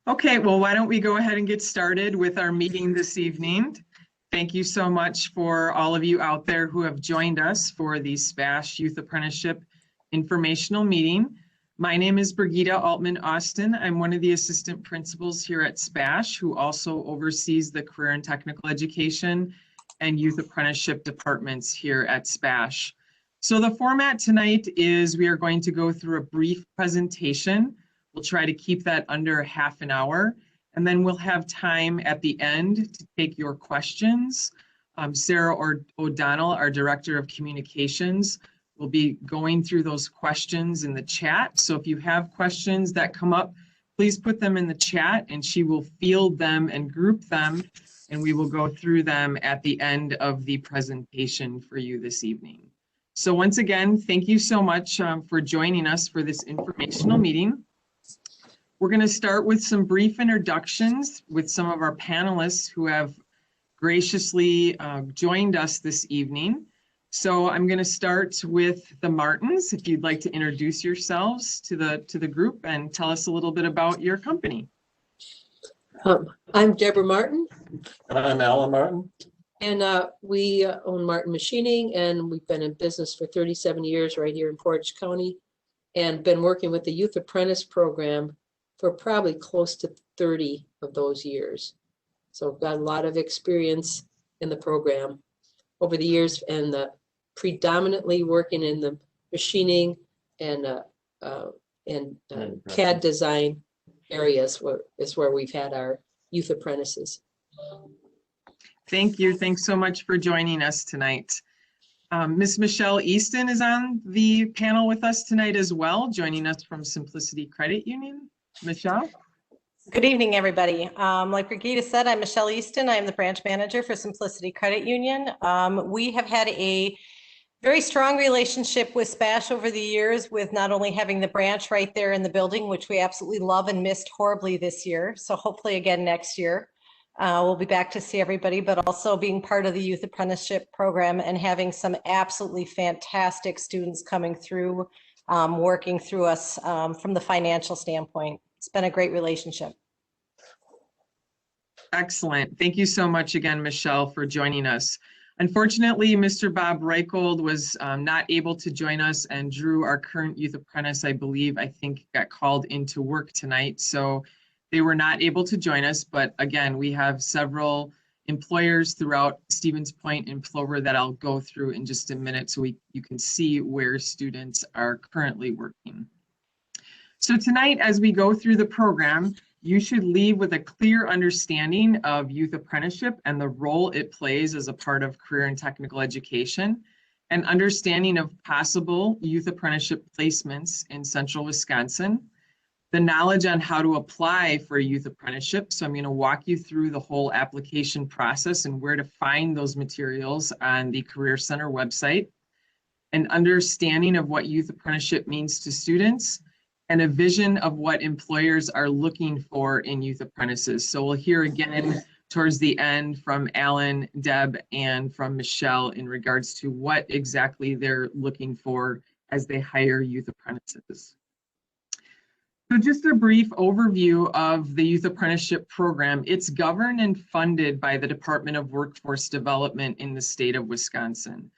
Okay, well, why don't we go ahead and get started with our meeting this evening. Thank you so much for all of you out there who have joined us for the SPASH Youth Apprenticeship Informational Meeting. My name is Brigida Altman-Austin. I'm one of the assistant principals here at SPASH, who also oversees the career and technical education and youth apprenticeship departments here at SPASH. So the format tonight is we are going to go through a brief presentation. We'll try to keep that under half an hour, and then we'll have time at the end to take your questions. Sarah O'Donnell, our Director of Communications, will be going through those questions in the chat. So if you have questions that come up, please put them in the chat and she will field them and group them, and we will go through them at the end of the presentation for you this evening. So once again, thank you so much for joining us for this informational meeting. We're going to start with some brief introductions with some of our panelists who have graciously joined us this evening. So I'm going to start with the Martins. If you'd like to introduce yourselves to the group and tell us a little bit about your company. I'm Deborah Martin. I'm Alan Martin. And we own Martin Machining, and we've been in business for 37 years right here in Portage County, and been working with the Youth Apprentice Program for probably close to 30 of those years. So I've got a lot of experience in the program over the years, and predominantly working in the machining and CAD design areas is where we've had our youth apprentices. Thank you. Thanks so much for joining us tonight. Ms. Michelle Easton is on the panel with us tonight as well, joining us from Simplicity Credit Union. Michelle? Good evening, everybody. Like Brigida said, I'm Michelle Easton. I'm the branch manager for Simplicity Credit Union. We have had a very strong relationship with SPASH over the years, with not only having the branch right there in the building, which we absolutely love and missed horribly this year. So hopefully again next year. We'll be back to see everybody, but also being part of the youth apprenticeship program and having some absolutely fantastic students coming through, working through us from the financial standpoint. It's been a great relationship. Excellent. Thank you so much again, Michelle, for joining us. Unfortunately, Mr. Bob Reichold was not able to join us, and Drew, our current youth apprentice, I think got called into work tonight. So they were not able to join us, but again, we have several employers throughout Stevens Point and Plover that I'll go through in just a minute so you can see where students are currently working. So tonight, as we go through the program, you should leave with a clear understanding of youth apprenticeship and the role it plays as a part of career and technical education, and understanding of possible youth apprenticeship placements in Central Wisconsin, the knowledge on how to apply for a youth apprenticeship. So I'm going to walk you through the whole application process and where to find those materials on the Career Center website, an understanding of what youth apprenticeship means to students, and a vision of what employers are looking for in youth apprentices. So we'll hear again towards the end from Alan, Deb, and from Michelle in regards to what exactly they're looking for as they hire youth apprentices. So just a brief overview of the Youth Apprenticeship Program. It's governed and funded by the Department of Workforce Development in the state of Wisconsin.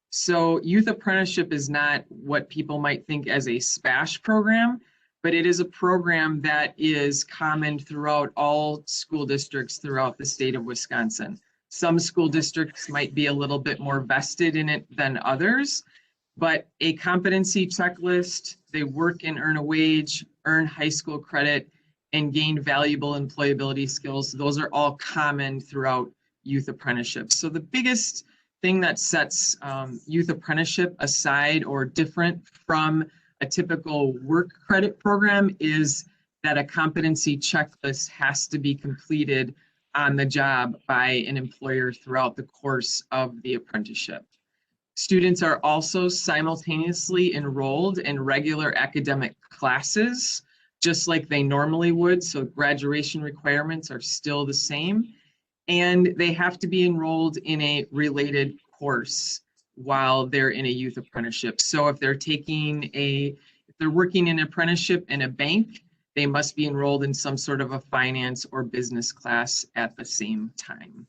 So Youth Apprenticeship is not what people might think as a SPASH program, but it is a program that is common throughout all school districts throughout the state of Wisconsin. Some school districts might be a little bit more vested in it than others, but a competency checklist, they work and earn a wage, earn high school credit, and gain valuable employability skills. Those are all common throughout youth apprenticeship. So the biggest thing that sets youth apprenticeship aside or different from a typical work credit program is that a competency checklist has to be completed on the job by an employer throughout the course of the apprenticeship. Students are also simultaneously enrolled in regular academic classes, just like they normally would. So graduation requirements are still the same. And they have to be enrolled in a related course while they're in a youth apprenticeship. So if they're working an apprenticeship in a bank, they must be enrolled in some sort of a finance or business class at the same time.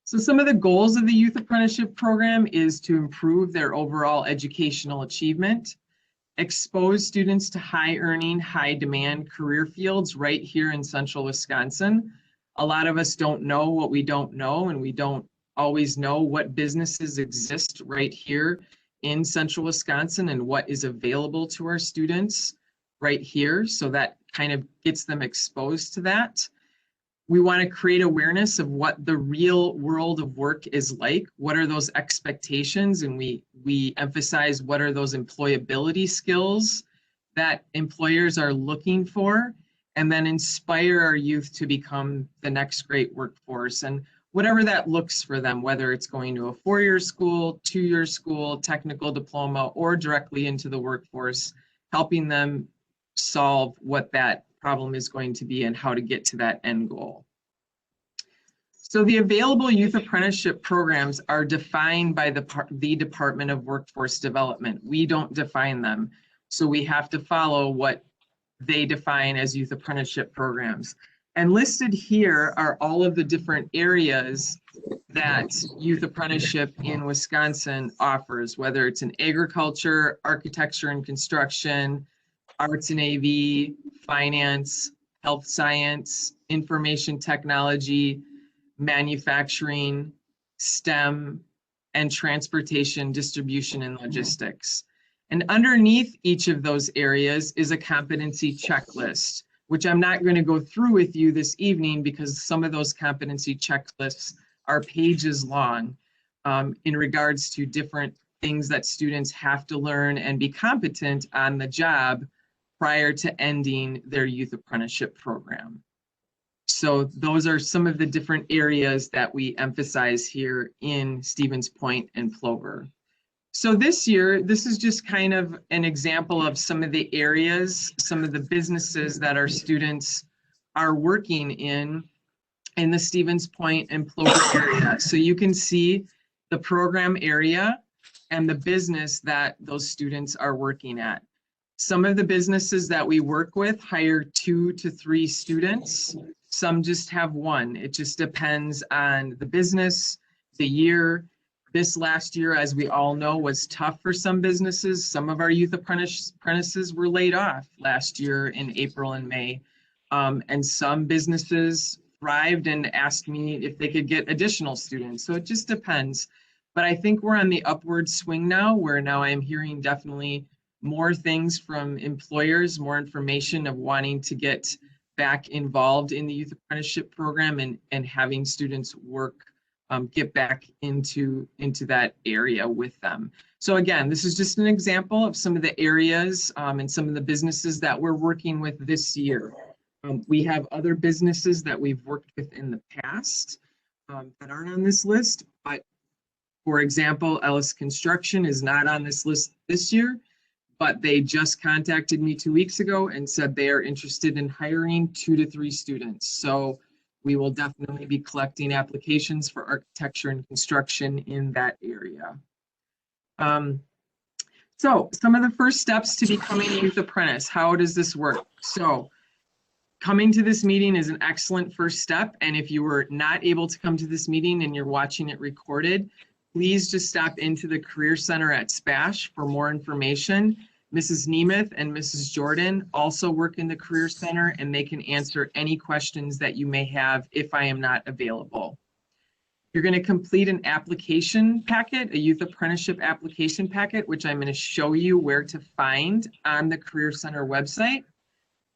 So some of the goals of the Youth Apprenticeship Program is to improve their overall educational achievement, expose students to high-earning, high-demand career fields right here in central Wisconsin. A lot of us don't know what we don't know, and we don't always know what businesses exist right here in central Wisconsin and what is available to our students right here. So that kind of gets them exposed to that. We want to create awareness of what the real world of work is like. What are those expectations? And we emphasize what are those employability skills that employers are looking for, and then inspire our youth to become the next great workforce. And whatever that looks for them, whether it's going to a 4-year school, 2-year school, technical diploma, or directly into the workforce, helping them solve what that problem is going to be and how to get to that end goal. So the available youth apprenticeship programs are defined by the Department of Workforce Development. We don't define them. So we have to follow what they define as youth apprenticeship programs. And listed here are all of the different areas that youth apprenticeship in Wisconsin offers, whether it's in agriculture, architecture and construction, arts and AV, finance, health science, information technology, manufacturing, STEM, and transportation, distribution, and logistics. And underneath each of those areas is a competency checklist, which I'm not going to go through with you this evening because some of those competency checklists are pages long in regards to different things that students have to learn and be competent on the job prior to ending their youth apprenticeship program. So those are some of the different areas that we emphasize here in Stevens Point and Plover. So this year, this is just kind of an example of some of the areas, some of the businesses that our students are working in the Stevens Point and Plover area. So you can see the program area and the business that those students are working at. Some of the businesses that we work with hire 2 to 3 students. Some just have 1. It just depends on the business, the year. This last year, as we all know, was tough for some businesses. Some of our youth apprentices were laid off last year in April and May. And some businesses thrived and asked me if they could get additional students. So it just depends. But I think we're on the upward swing now, where now I'm hearing definitely more things from employers, more information of wanting to get back involved in the youth apprenticeship program and having students work, get back into that area with them. So again, this is just an example of some of the areas and some of the businesses that we're working with this year. We have other businesses that we've worked with in the past that aren't on this list, but for example, Ellis Construction is not on this list this year, but they just contacted me 2 weeks ago and said they are interested in hiring 2 to 3 students. So we will definitely be collecting applications for architecture and construction in that area. So some of the first steps to becoming a youth apprentice, how does this work? So coming to this meeting is an excellent first step. And if you were not able to come to this meeting and you're watching it recorded, please just stop into the Career Center at SPASH for more information. Mrs. Nemeth and Mrs. Jordan also work in the Career Center, and they can answer any questions that you may have if I am not available. You're going to complete an application packet, a youth apprenticeship application packet, which I'm going to show you where to find on the Career Center website.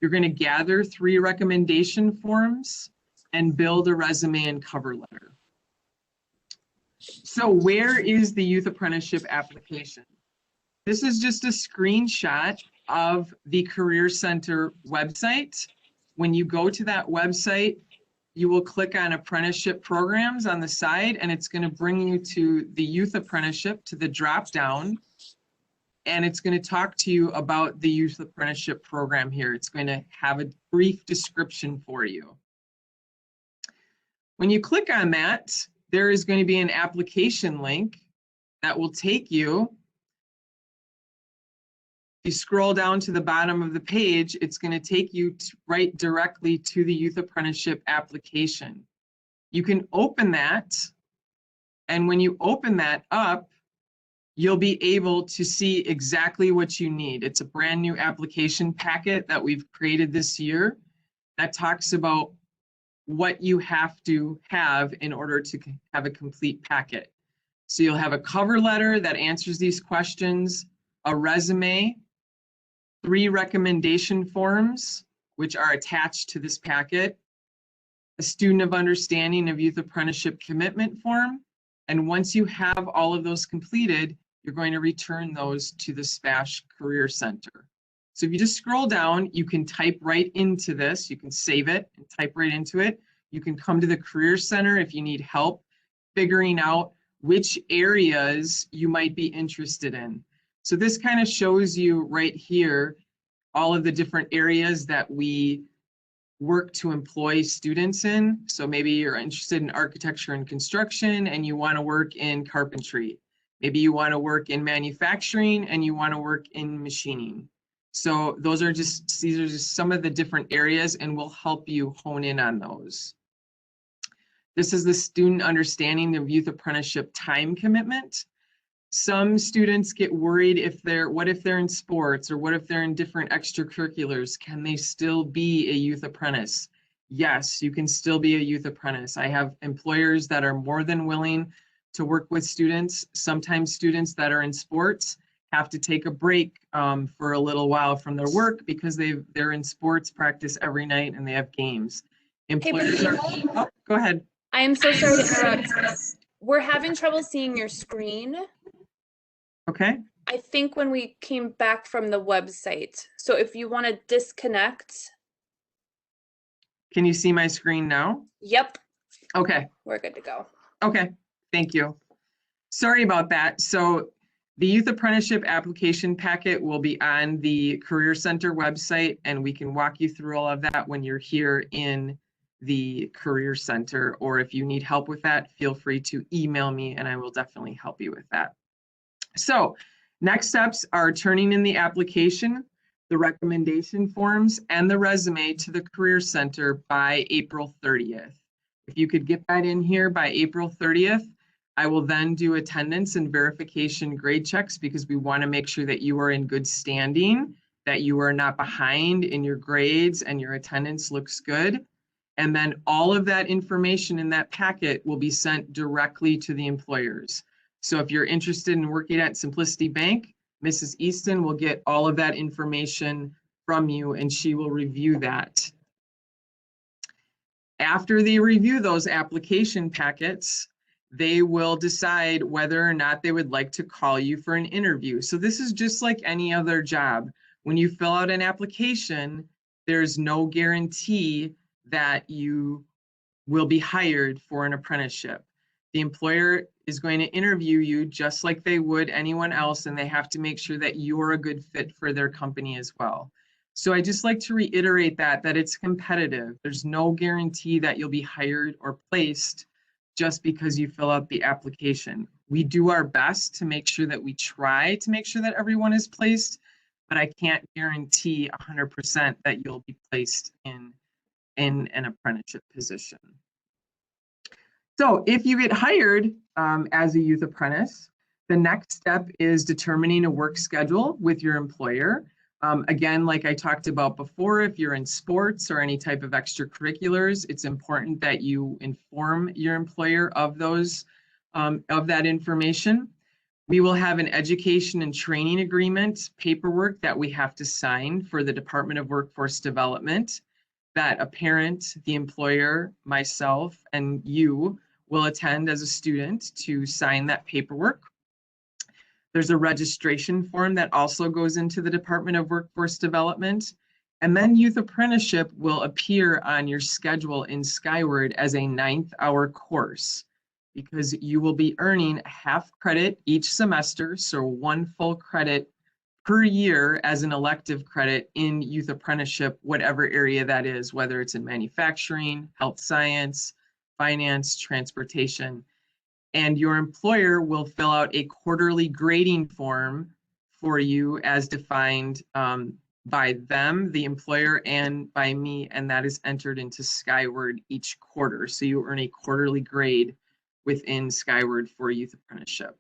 You're going to gather 3 recommendation forms and build a resume and cover letter. So where is the youth apprenticeship application? This is just a screenshot of the Career Center website. When you go to that website, you will click on apprenticeship programs on the side, and it's going to bring you to the youth apprenticeship, to the drop down, and it's going to talk to you about the youth apprenticeship program here. It's going to have a brief description for you. When you click on that, there is going to be an application link that will take you If you scroll down to the bottom of the page, it's going to take you right directly to the youth apprenticeship application. You can open that, and when you open that up, you'll be able to see exactly what you need. It's a brand new application packet that we've created this year that talks about what you have to have in order to have a complete packet. So you'll have a cover letter that answers these questions, a resume, 3 recommendation forms, which are attached to this packet, a student of understanding of youth apprenticeship commitment form, and once you have all of those completed, you're going to return those to the SPASH Career Center. So if you just scroll down, you can type right into this, you can save it and type right into it. You can come to the Career Center if you need help figuring out which areas you might be interested in. So this kind of shows you right here all of the different areas that we work to employ students in. So maybe you're interested in architecture and construction and you want to work in carpentry. Maybe you want to work in manufacturing and you want to work in machining. So these are just some of the different areas, and we'll help you hone in on those. This is the student understanding of youth apprenticeship time commitment. Some students get worried what if they're in sports, or what if they're in different extracurriculars? Can they still be a youth apprentice? Yes, you can still be a youth apprentice. I have employers that are more than willing to work with students. Sometimes students that are in sports have to take a break for a little while from their work because they're in sports practice every night and they have games. Employers oh, go ahead. I am so sorry to interrupt. We're having trouble seeing your screen. Okay. I think when we came back from the website. So if you want to disconnect. Can you see my screen now? Yep. Okay. We're good to go. Okay. Thank you. Sorry about that. So the youth apprenticeship application packet will be on the Career Center website, and we can walk you through all of that when you're here in the Career Center, or if you need help with that, feel free to email me and I will definitely help you with that. So next steps are turning in the application, the recommendation forms, and the resume to the Career Center by April 30th. If you could get that in here by April 30th, I will then do attendance and verification grade checks, because we want to make sure that you are in good standing, that you are not behind in your grades and your attendance looks good. And then all of that information in that packet will be sent directly to the employers. So if you're interested in working at Simplicity Bank, Mrs. Easton will get all of that information from you and she will review that. After they review those application packets, they will decide whether or not they would like to call you for an interview. So this is just like any other job. When you fill out an application, there's no guarantee that you will be hired for an apprenticeship. The employer is going to interview you just like they would anyone else, and they have to make sure that you're a good fit for their company as well. So I just like to reiterate that it's competitive. There's no guarantee that you'll be hired or placed just because you fill out the application. We do our best to make sure that we try to make sure that everyone is placed, but I can't guarantee 100% that you'll be placed in an apprenticeship position. So if you get hired as a youth apprentice, the next step is determining a work schedule with your employer. Again, like I talked about before, if you're in sports or any type of extracurriculars, it's important that you inform your employer of that information. We will have an education and training agreement paperwork that we have to sign for the Department of Workforce Development, that a parent, the employer, myself, and you will attend as a student to sign that paperwork. There's a registration form that also goes into the Department of Workforce Development. And then youth apprenticeship will appear on your schedule in Skyward as a 9th-hour course, because you will be earning a half credit each semester, so 1 full credit per year as an elective credit in youth apprenticeship, whatever area that is, whether it's in manufacturing, health science, finance, transportation. And your employer will fill out a quarterly grading form for you as defined by them, the employer, and by me, and that is entered into Skyward each quarter. So you earn a quarterly grade within Skyward for youth apprenticeship.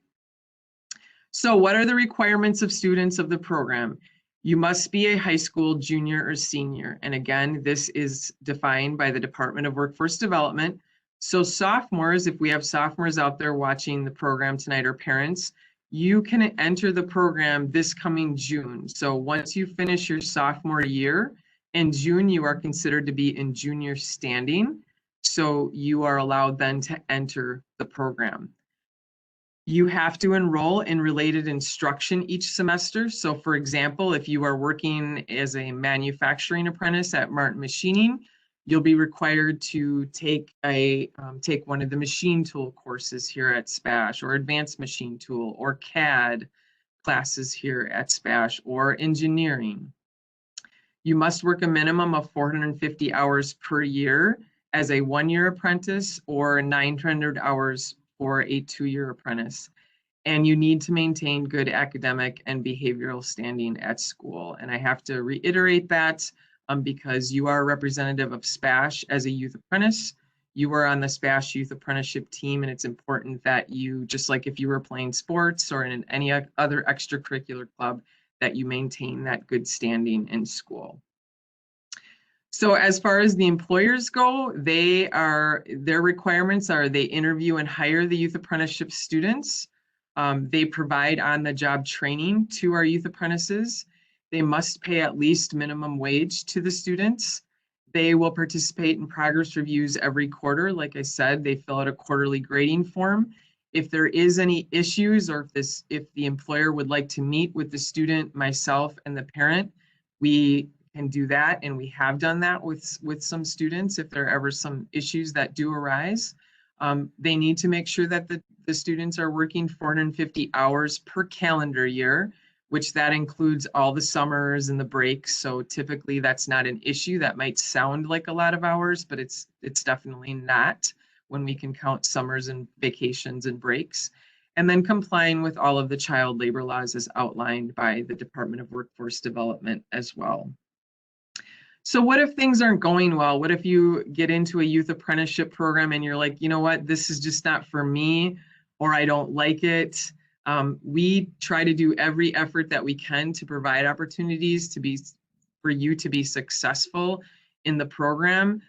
So what are the requirements of students of the program? You must be a high school junior or senior. And again, this is defined by the Department of Workforce Development. So sophomores, if we have sophomores out there watching the program tonight or parents, you can enter the program this coming June. So once you finish your sophomore year, in June, you are considered to be in junior standing. So you are allowed then to enter the program. You have to enroll in related instruction each semester. So for example, if you are working as a manufacturing apprentice at Martin Machining, you'll be required to take one of the machine tool courses here at SPASH, or advanced machine tool, or CAD classes here at SPASH, or engineering. You must work a minimum of 450 hours per year as a one-year apprentice, or 900 hours for a two-year apprentice. And you need to maintain good academic and behavioral standing at school. And I have to reiterate that because you are a representative of SPASH as a youth apprentice. You are on the SPASH youth apprenticeship team, and it's important that you, just like if you were playing sports or in any other extracurricular club, that you maintain that good standing in school. So as far as the employers go, their requirements are they interview and hire the youth apprenticeship students. They provide on-the-job training to our youth apprentices. They must pay at least minimum wage to the students. They will participate in progress reviews every quarter. Like I said, they fill out a quarterly grading form. If there is any issues, or if the employer would like to meet with the student, myself, and the parent, we can do that, and we have done that with some students if there are ever some issues that do arise. They need to make sure that the students are working 450 hours per calendar year, which that includes all the summers and the breaks. So typically that's not an issue. That might sound like a lot of hours, but it's definitely not when we can count summers and vacations and breaks. And then complying with all of the child labor laws as outlined by the Department of Workforce Development as well. So what if things aren't going well? What if you get into a youth apprenticeship program and you're like, you know what, this is just not for me, or I don't like it? We try to do every effort that we can to provide opportunities for you to be successful in the program.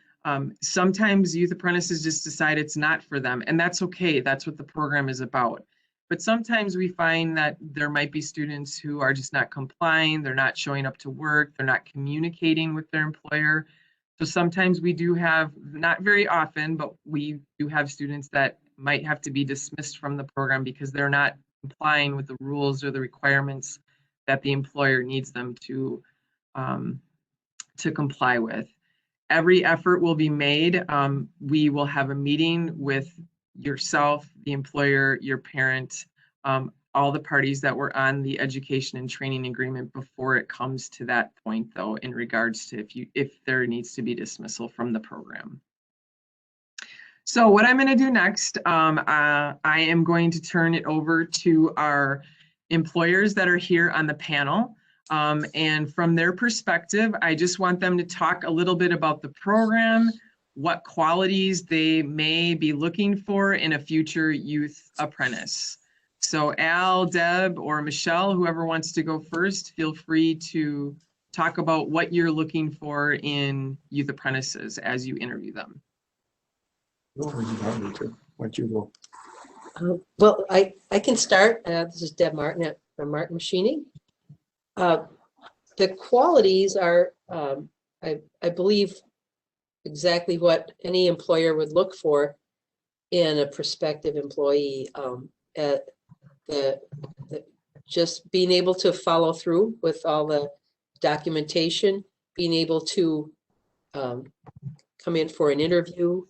Sometimes youth apprentices just decide it's not for them, and that's okay. That's what the program is about. But sometimes we find that there might be students who are just not complying, they're not showing up to work, they're not communicating with their employer. So sometimes we do have, not very often, but we do have students that might have to be dismissed from the program because they're not complying with the rules or the requirements that the employer needs them to comply with. Every effort will be made. We will have a meeting with yourself, the employer, your parent, all the parties that were on the education and training agreement before it comes to that point, though, in regards to if there needs to be dismissal from the program. So what I'm going to do next, I am going to turn it over to our employers that are here on the panel. And from their perspective, I just want them to talk a little bit about the program, what qualities they may be looking for in a future youth apprentice. So Al, Deb, or Michelle, whoever wants to go first, feel free to talk about what you're looking for in youth apprentices as you interview them. Why'd you go? Well, I can start. This is Deb Martin from Martin Machining. The qualities are, I believe, exactly what any employer would look for in a prospective employee. Just being able to follow through with all the documentation, being able to come in for an interview,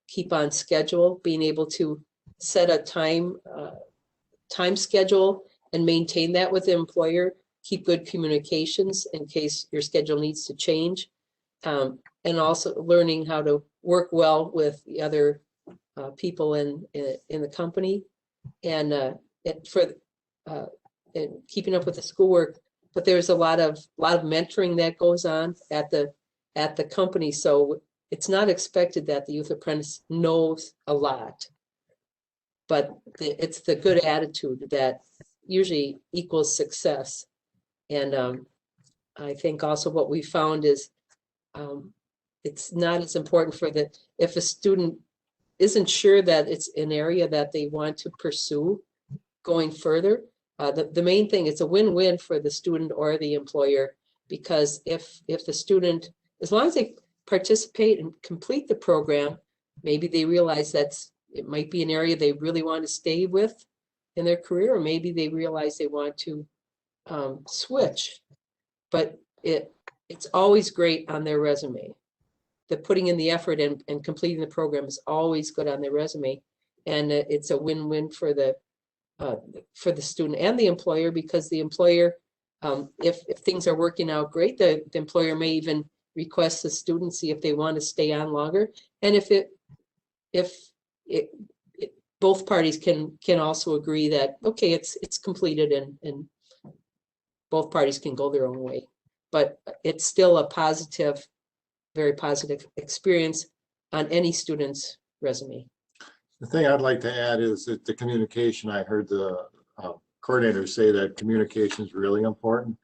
keep on schedule, being able to set a time schedule and maintain that with the employer, keep good communications in case your schedule needs to change. And also learning how to work well with the other people in the company. And and keeping up with the schoolwork, but there's a lot of mentoring that goes on at the company. So it's not expected that the youth apprentice knows a lot, but it's the good attitude that usually equals success. And I think also what we found is it's not as important if a student isn't sure that it's an area that they want to pursue going further. The main thing, it's a win-win for the student or the employer, because if the student, as long as they participate and complete the program, maybe they realize it might be an area they really want to stay with in their career, or maybe they realize they want to switch. But it's always great on their resume. The putting in the effort and completing the program is always good on their resume, and it's a win-win for the student and the employer, because the employer, if things are working out great, the employer may even request the student, see if they want to stay on longer, and if both parties can also agree that okay, it's completed and both parties can go their own way. But it's still a positive, very positive experience on any student's resume. The thing I'd like to add is that the communication, I heard the coordinator say that communication is really important,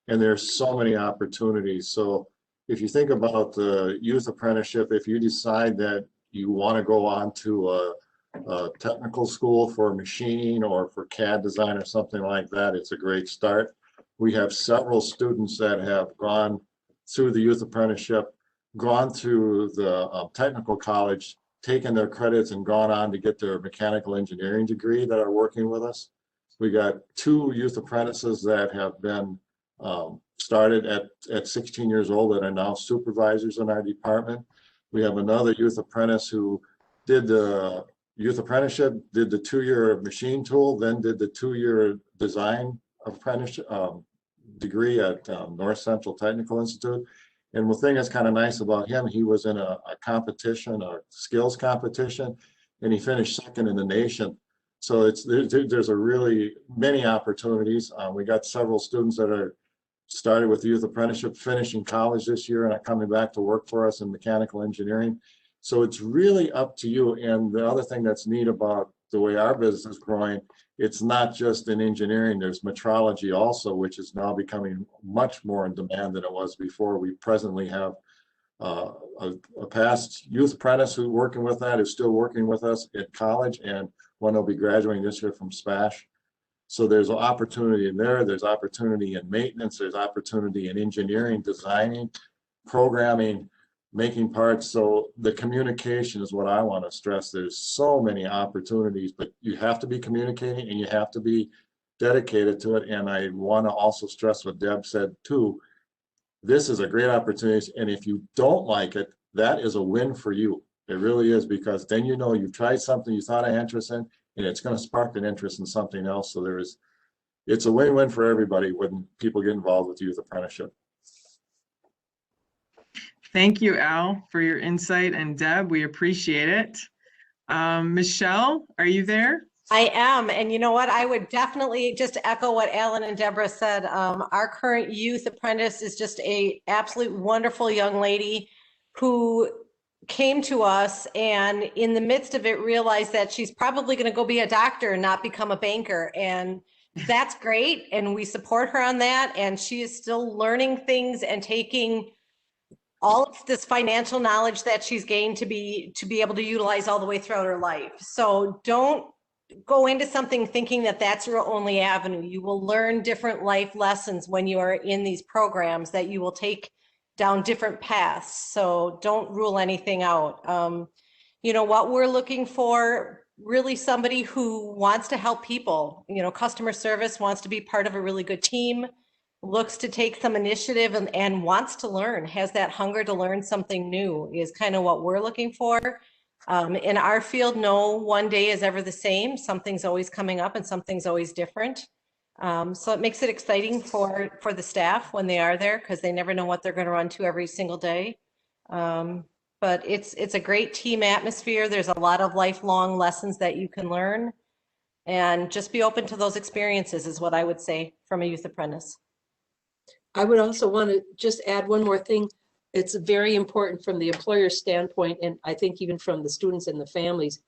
and there's so many opportunities. So if you think about the youth apprenticeship, if you decide that you want to go on to a technical school for machining or for CAD design or something like that, it's a great start. We have several students that have gone through the youth apprenticeship, gone through the technical college, taken their credits and gone on to get their mechanical engineering degree that are working with us. We got 2 youth apprentices that have been started at 16 years old that are now supervisors in our department. We have another youth apprentice who did the youth apprenticeship, did the 2-year machine tool, then did the 2-year design apprenticeship degree at North Central Technical Institute. And the thing that's kind of nice about him, he was in a competition, a skills competition, and he finished 2nd in the nation. So there's a really many opportunities. We got several students that are started with the youth apprenticeship, finishing college this year, and are coming back to work for us in mechanical engineering. So it's really up to you. And the other thing that's neat about the way our business is growing, it's not just in engineering, there's metrology also, which is now becoming much more in demand than it was before. We presently have a past youth apprentice who's working with that, is still working with us at college, and one will be graduating this year from SPASH. So there's an opportunity in there, there's opportunity in maintenance, there's opportunity in engineering, designing, programming, making parts. So the communication is what I want to stress. There's so many opportunities, but you have to be communicating and you have to be dedicated to it. And I want to also stress what Deb said too. This is a great opportunity. And if you don't like it, that is a win for you. It really is, because then you know you've tried something you thought of interest in, and it's going to spark an interest in something else. So it's a win-win for everybody when people get involved with youth apprenticeship. Thank you, Al, for your insight, and Deb, we appreciate it. Michelle, are you there? I am. And you know what? I would definitely just echo what Alan and Deborah said. Our current youth apprentice is just a absolute wonderful young lady who came to us and in the midst of it realized that she's probably going to go be a doctor and not become a banker. And that's great. And we support her on that. And she is still learning things and taking all of this financial knowledge that she's gained to be able to utilize all the way throughout her life. So don't go into something thinking that that's your only avenue. You will learn different life lessons when you are in these programs that you will take down different paths. So don't rule anything out. You know, what we're looking for, really somebody who wants to help people, you know, customer service, wants to be part of a really good team, looks to take some initiative and wants to learn, has that hunger to learn something new is kind of what we're looking for. In our field, no one day is ever the same. Something's always coming up and something's always different. So it makes it exciting for the staff when they are there, because they never know what they're going to run to every single day. But it's a great team atmosphere. There's a lot of lifelong lessons that you can learn. And just be open to those experiences is what I would say from a youth apprentice. I would also want to just add one more thing. It's very important from the employer's standpoint, and I think even from the students and the families.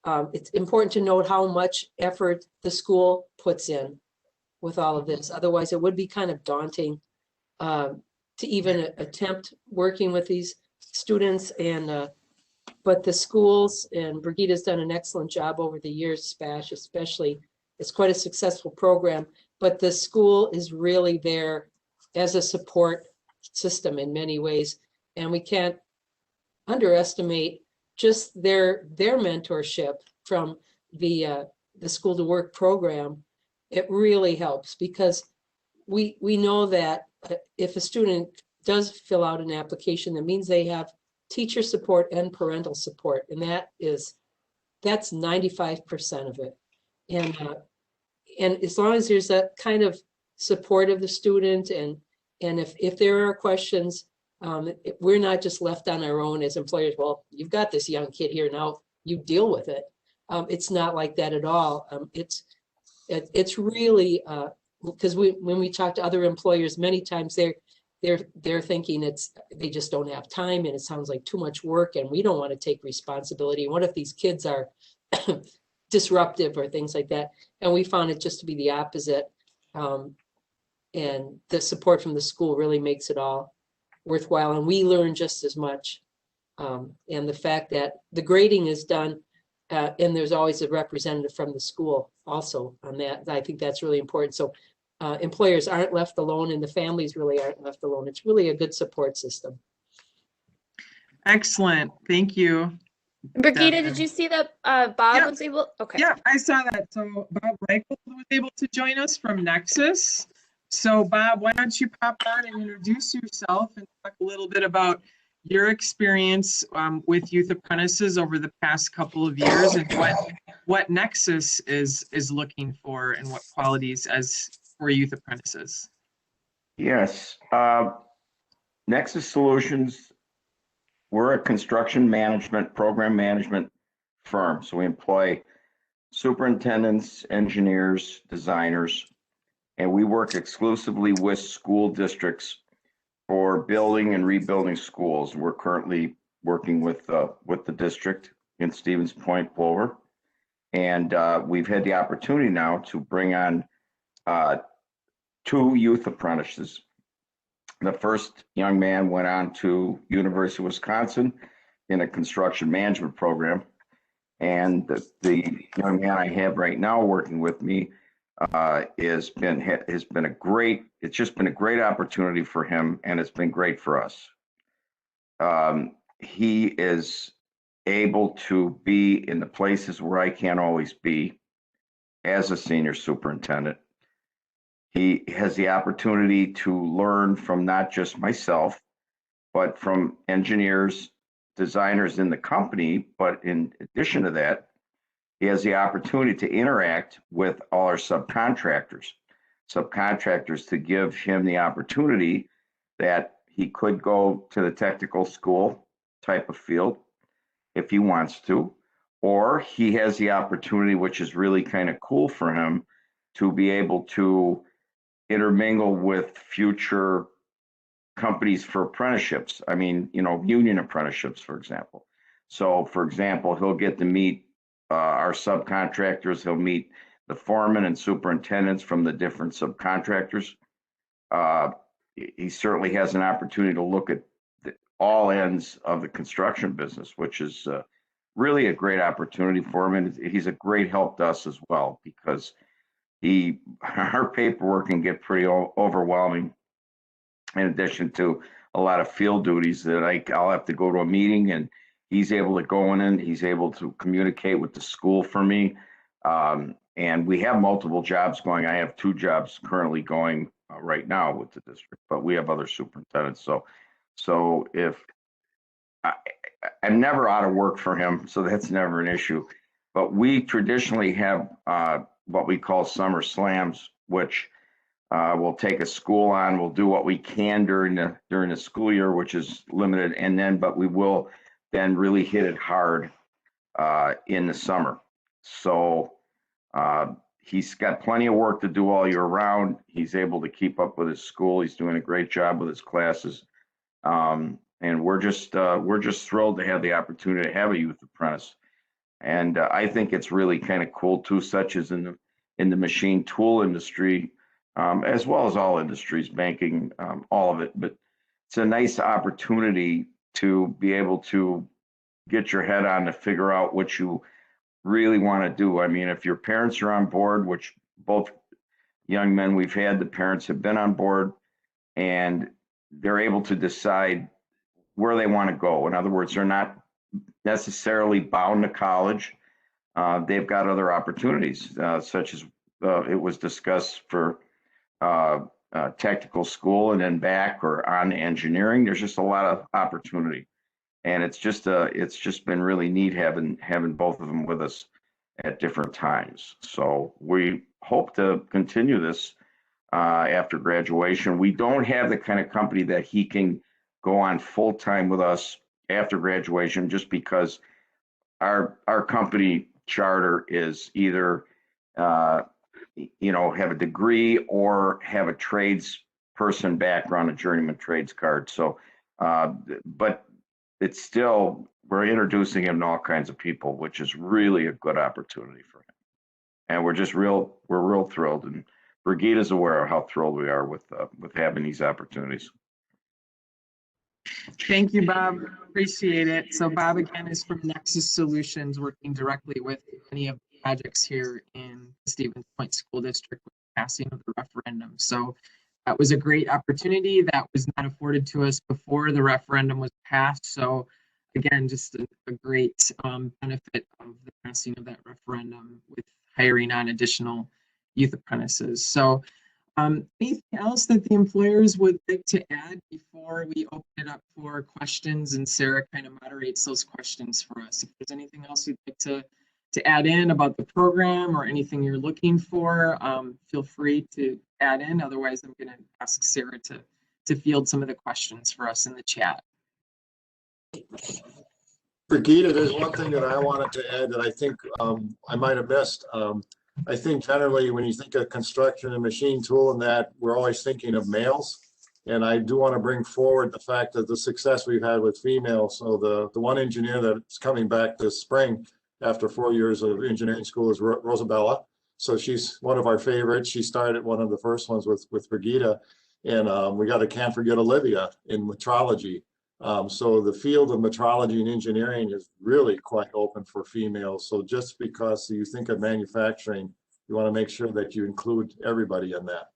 It's important to note how much effort the school puts in with all of this. Otherwise, it would be kind of daunting to even attempt working with these students. And but the schools, and Brigitta's done an excellent job over the years, SPASH especially. It's quite a successful program, but the school is really there as a support system in many ways. And we can't underestimate just their mentorship from the school to work program. It really helps because we know that if a student does fill out an application, that means they have teacher support and parental support, and that's 95% of it. And as long as there's that kind of support of the student, and if there are questions, we're not just left on our own as employers. Well, you've got this young kid here, now you deal with it. It's not like that at all. It's really because when we talk to other employers, many times they're thinking they just don't have time, and it sounds like too much work, and we don't want to take responsibility. What if these kids are disruptive or things like that? And we found it just to be the opposite. And the support from the school really makes it all worthwhile, and we learn just as much. And the fact that the grading is done, and there's always a representative from the school also on that, I think that's really important. So employers aren't left alone, and the families really aren't left alone. It's really a good support system. Excellent. Thank you. Brigitta, did you see that Bob Yeah. was able? Okay. Yeah, I saw that. So Bob Reichel was able to join us from Nexus. So Bob, why don't you pop on and introduce yourself and talk a little bit about your experience with youth apprentices over the past couple of years, and what Nexus is looking for, and what qualities as for youth apprentices. Yes, Nexus Solutions, we're a construction management, program management firm. So we employ superintendents, engineers, designers, and we work exclusively with school districts for building and rebuilding schools. We're currently working with the district in Stevens Point, Plover, and we've had the opportunity now to bring on 2 youth apprentices. The first young man went on to University of Wisconsin in a construction management program, and the young man I have right now working with me has been a great. It's just been a great opportunity for him, and it's been great for us. He is able to be in the places where I can't always be as a senior superintendent. He has the opportunity to learn from not just myself, but from engineers, designers in the company. But in addition to that, he has the opportunity to interact with all our subcontractors to give him the opportunity that he could go to the technical school type of field if he wants to, or he has the opportunity, which is really kind of cool for him, to be able to intermingle with future companies for apprenticeships. I mean, union apprenticeships, for example. So, for example, he'll get to meet our subcontractors. He'll meet the foremen and superintendents from the different subcontractors. He certainly has an opportunity to look at all ends of the construction business, which is really a great opportunity for him. And he's a great help to us as well, because our paperwork can get pretty overwhelming, in addition to a lot of field duties that I'll have to go to a meeting, and he's able to go in and he's able to communicate with the school for me. And we have multiple jobs going. I have 2 jobs currently going right now with the district, but we have other superintendents. So if I'm never out of work for him, so that's never an issue. But we traditionally have what we call summer slams, which we'll take a school on. We'll do what we can during the school year, which is limited, but we will then really hit it hard in the summer. So He's got plenty of work to do all year round. He's able to keep up with his school. He's doing a great job with his classes. And we're just thrilled to have the opportunity to have a youth apprentice. And I think it's really kind of cool too, such as in the machine tool industry, as well as all industries, banking, all of it. But it's a nice opportunity to be able to get your head on to figure out what you really want to do. I mean, if your parents are on board, which both young men we've had, the parents have been on board, and they're able to decide where they want to go. In other words, they're not necessarily bound to college. They've got other opportunities, such as it was discussed for technical school and then back or on engineering. There's just a lot of opportunity. And it's just been really neat having both of them with us at different times. So we hope to continue this after graduation. We don't have the kind of company that he can go on full time with us after graduation, just because our company charter is either have a degree or have a trades person background, a journeyman trades card. So, but it's still, we're introducing him to all kinds of people, which is really a good opportunity for him. And we're real thrilled. And Brigitta's aware of how thrilled we are with having these opportunities. Thank you, Bob. Appreciate it. So Bob, again, is from Nexus Solutions, working directly with many of the projects here in the Stevens Point School District with the passing of the referendum. So that was a great opportunity that was not afforded to us before the referendum was passed. So again, just a great benefit of the passing of that referendum with hiring on additional youth apprentices. So anything else that the employers would like to add before we open it up for questions and Sarah kind of moderates those questions for us? If there's anything else you'd like to add in about the program or anything you're looking for, feel free to add in. Otherwise, I'm going to ask Sarah to field some of the questions for us in the chat. Brigitta, there's one thing that I wanted to add that I think I might have missed. I think generally when you think of construction and machine tool and that, we're always thinking of males. And I do want to bring forward the fact that the success we've had with females. So the one engineer that's coming back this spring after 4 years of engineering school is Rosabella. So she's one of our favorites. She started one of the first ones with Brigitta. And can't forget Olivia in metrology. So the field of metrology and engineering is really quite open for females. So just because you think of manufacturing, you want to make sure that you include everybody in that.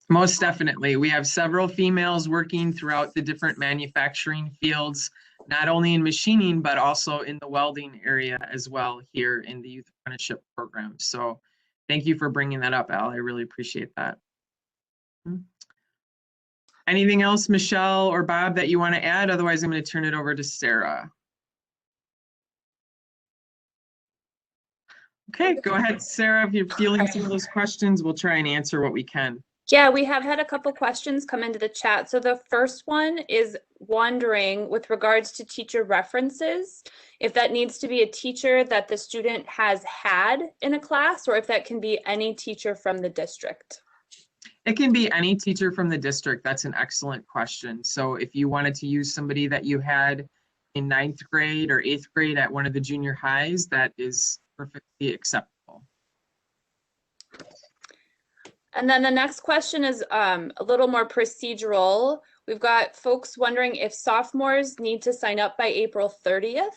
Most definitely. We have several females working throughout the different manufacturing fields, not only in machining, but also in the welding area as well here in the youth apprenticeship program. So thank you for bringing that up, Al. I really appreciate that. Anything else, Michelle or Bob, that you want to add? Otherwise, I'm going to turn it over to Sarah. Okay, go ahead, Sarah. If you're feeling some of those questions, we'll try and answer what we can. Yeah, we have had a couple questions come into the chat. So the first one is wondering with regards to teacher references, if that needs to be a teacher that the student has had in a class, or if that can be any teacher from the district. It can be any teacher from the district. That's an excellent question. So if you wanted to use somebody that you had in 9th grade or 8th grade at one of the junior highs, that is perfectly acceptable. And then the next question is a little more procedural. We've got folks wondering if sophomores need to sign up by April 30th.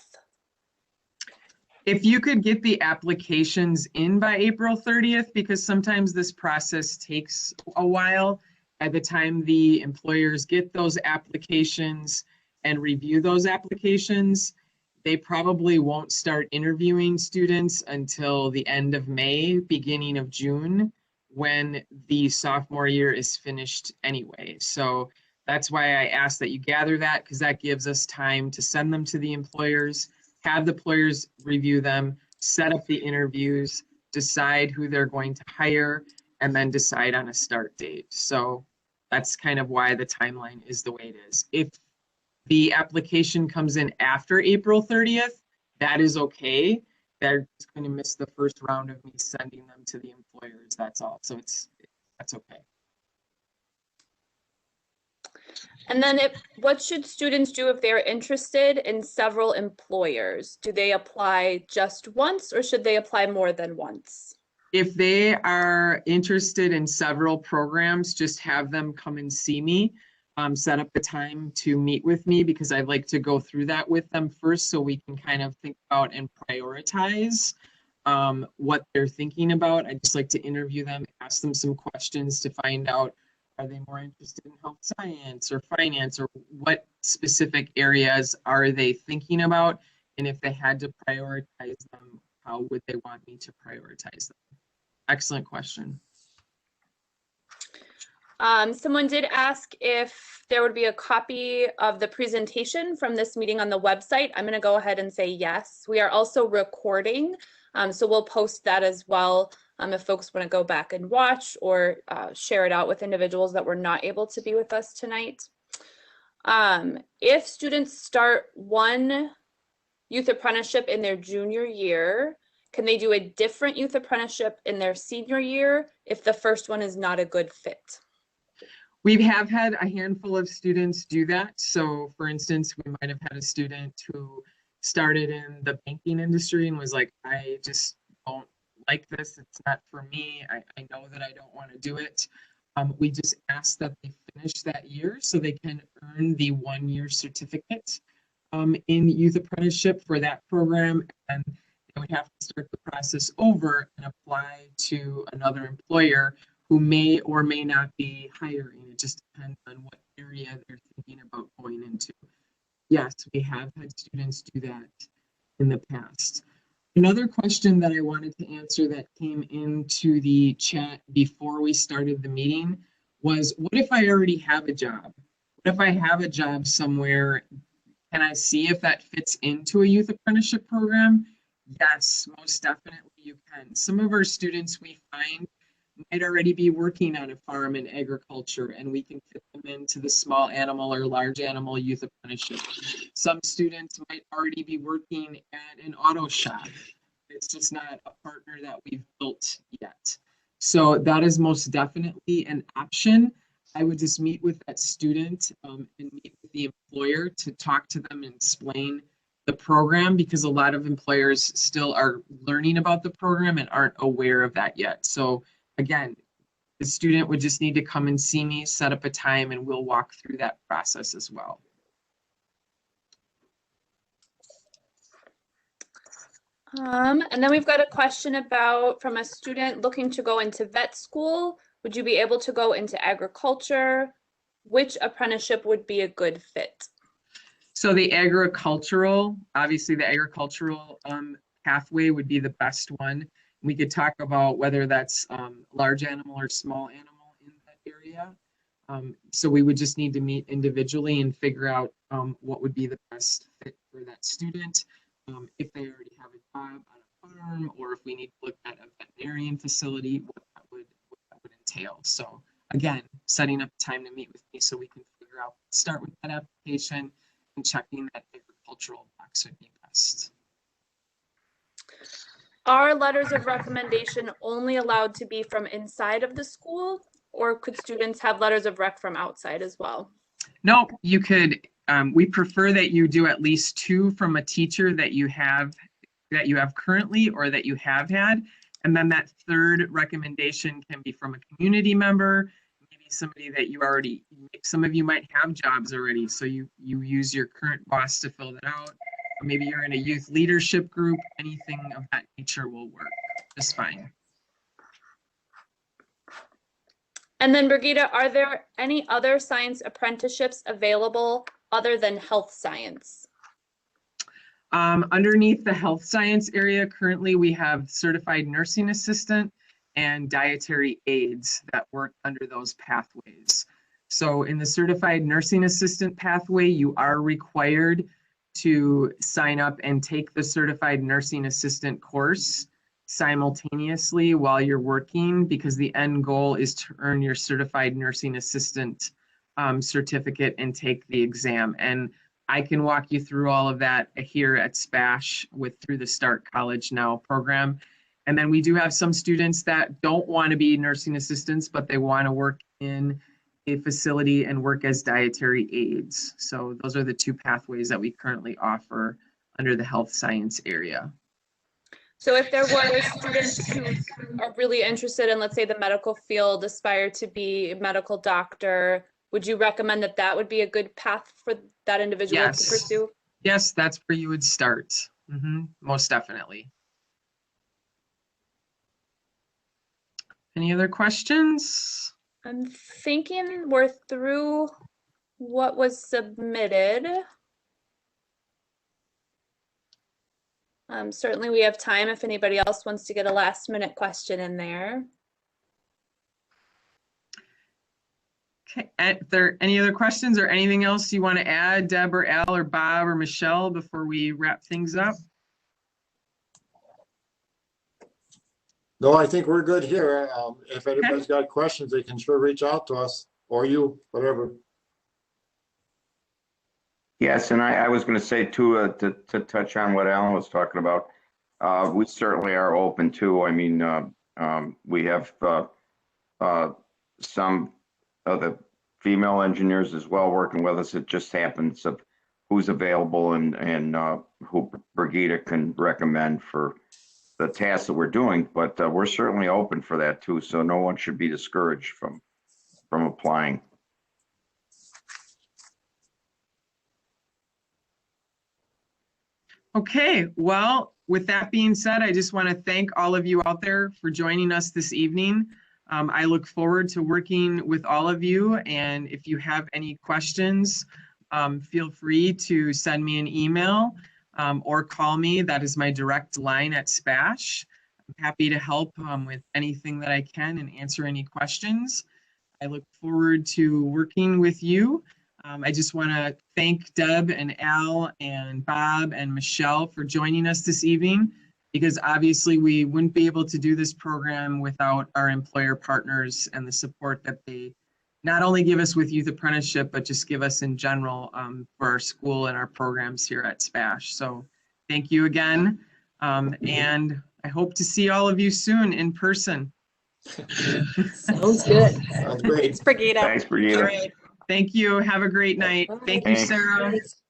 If you could get the applications in by April 30th, because sometimes this process takes a while. By the time the employers get those applications and review those applications, they probably won't start interviewing students until the end of May, beginning of June, when the sophomore year is finished anyway. So that's why I asked that you gather that, because that gives us time to send them to the employers, have the employers review them, set up the interviews, decide who they're going to hire, and then decide on a start date. So that's kind of why the timeline is the way it is. If the application comes in after April 30th, that is okay. they're just going to miss the first round of me sending them to the employers. That's all. So that's okay. And then what should students do if they're interested in several employers? Do they apply just once or should they apply more than once? If they are interested in several programs, just have them come and see me. Set up a time to meet with me because I'd like to go through that with them first so we can kind of think about and prioritize what they're thinking about. I just like to interview them, ask them some questions to find out, are they more interested in health science or finance, or what specific areas are they thinking about? And if they had to prioritize them, how would they want me to prioritize them? Excellent question. Someone did ask if there would be a copy of the presentation from this meeting on the website. I'm going to go ahead and say yes. We are also recording, so we'll post that as well if folks want to go back and watch or share it out with individuals that were not able to be with us tonight. If students start one youth apprenticeship in their junior year, can they do a different youth apprenticeship in their senior year if the first one is not a good fit? We have had a handful of students do that. So for instance, we might have had a student who started in the banking industry and was like, I just don't like this. It's not for me. I know that I don't want to do it. We just ask that they finish that year so they can earn the 1-year certificate in youth apprenticeship for that program. And they would have to start the process over and apply to another employer who may or may not be hiring. It just depends on what area they're thinking about going into. Yes, we have had students do that in the past. Another question that I wanted to answer that came into the chat before we started the meeting was, what if I already have a job? What if I have a job somewhere? Can I see if that fits into a youth apprenticeship program? Yes, most definitely you can. Some of our students we find might already be working on a farm in agriculture, and we can fit them into the small animal or large animal youth apprenticeship. Some students might already be working at an auto shop. It's just not a partner that we've built yet. So that is most definitely an option. I would just meet with that student and meet with the employer to talk to them and explain the program, because a lot of employers still are learning about the program and aren't aware of that yet. So again, the student would just need to come and see me, set up a time, and we'll walk through that process as well. And then we've got a question from a student looking to go into vet school. Would you be able to go into agriculture? Which apprenticeship would be a good fit? So the agricultural, obviously the agricultural pathway would be the best one. We could talk about whether that's large animal or small animal in that area. So we would just need to meet individually and figure out what would be the best fit for that student. If they already have a job on a farm, or if we need to look at a veterinarian facility, what that would entail. So again, setting up time to meet with me so we can figure out, start with that application and checking that agricultural box would be best. Are letters of recommendation only allowed to be from inside of the school, or could students have letters of rec from outside as well? No, you could. We prefer that you do at least 2 from a teacher that you have currently or that you have had. And then that third recommendation can be from a community member, maybe somebody that you already, some of you might have jobs already. So you use your current boss to fill that out. Or maybe you're in a youth leadership group, anything of that nature will work just fine. And then Brigitte, are there any other science apprenticeships available other than health science? Underneath the health science area, currently we have certified nursing assistant and dietary aides that work under those pathways. So in the certified nursing assistant pathway, you are required to sign up and take the certified nursing assistant course simultaneously while you're working, because the end goal is to earn your certified nursing assistant certificate and take the exam. And I can walk you through all of that here at SPASH through the Start College Now program. And then we do have some students that don't want to be nursing assistants, but they want to work in a facility and work as dietary aides. So those are the two pathways that we currently offer under the health science area. So if there were students who are really interested in, let's say, the medical field, aspire to be a medical doctor, would you recommend that that would be a good path for that individual to Yes. pursue? Yes, that's where you would start. Most definitely. Any other questions? I'm thinking we're through what was submitted. Certainly we have time if anybody else wants to get a last minute question in there. Okay, are there any other questions or anything else you want to add, Deb or Al or Bob or Michelle, before we wrap things up? No, I think we're good here. If anybody's got questions, they can sure reach out to us or you, whatever. Yes, and I was going to say too, to touch on what Alan was talking about, we certainly are open to. I mean, we have some of the female engineers as well working with us. It just happens of who's available and who Brigida can recommend for the tasks that we're doing. But we're certainly open for that too. So no one should be discouraged from applying. Okay, well, with that being said, I just want to thank all of you out there for joining us this evening. I look forward to working with all of you, and if you have any questions, feel free to send me an email or call me. That is my direct line at SPASH. I'm happy to help with anything that I can and answer any questions. I look forward to working with you. I just want to thank Deb and Al and Bob and Michelle for joining us this evening, because obviously we wouldn't be able to do this program without our employer partners and the support that they not only give us with youth apprenticeship, but just give us in general for our school and our programs here at SPASH. So thank you again. And I hope to see all of you soon in person. Sounds good. Sounds great. Thanks, Brigida. Thanks, Brigida. All right. Thank you. Have a great night. Thank you, Thanks. Sarah. Thanks.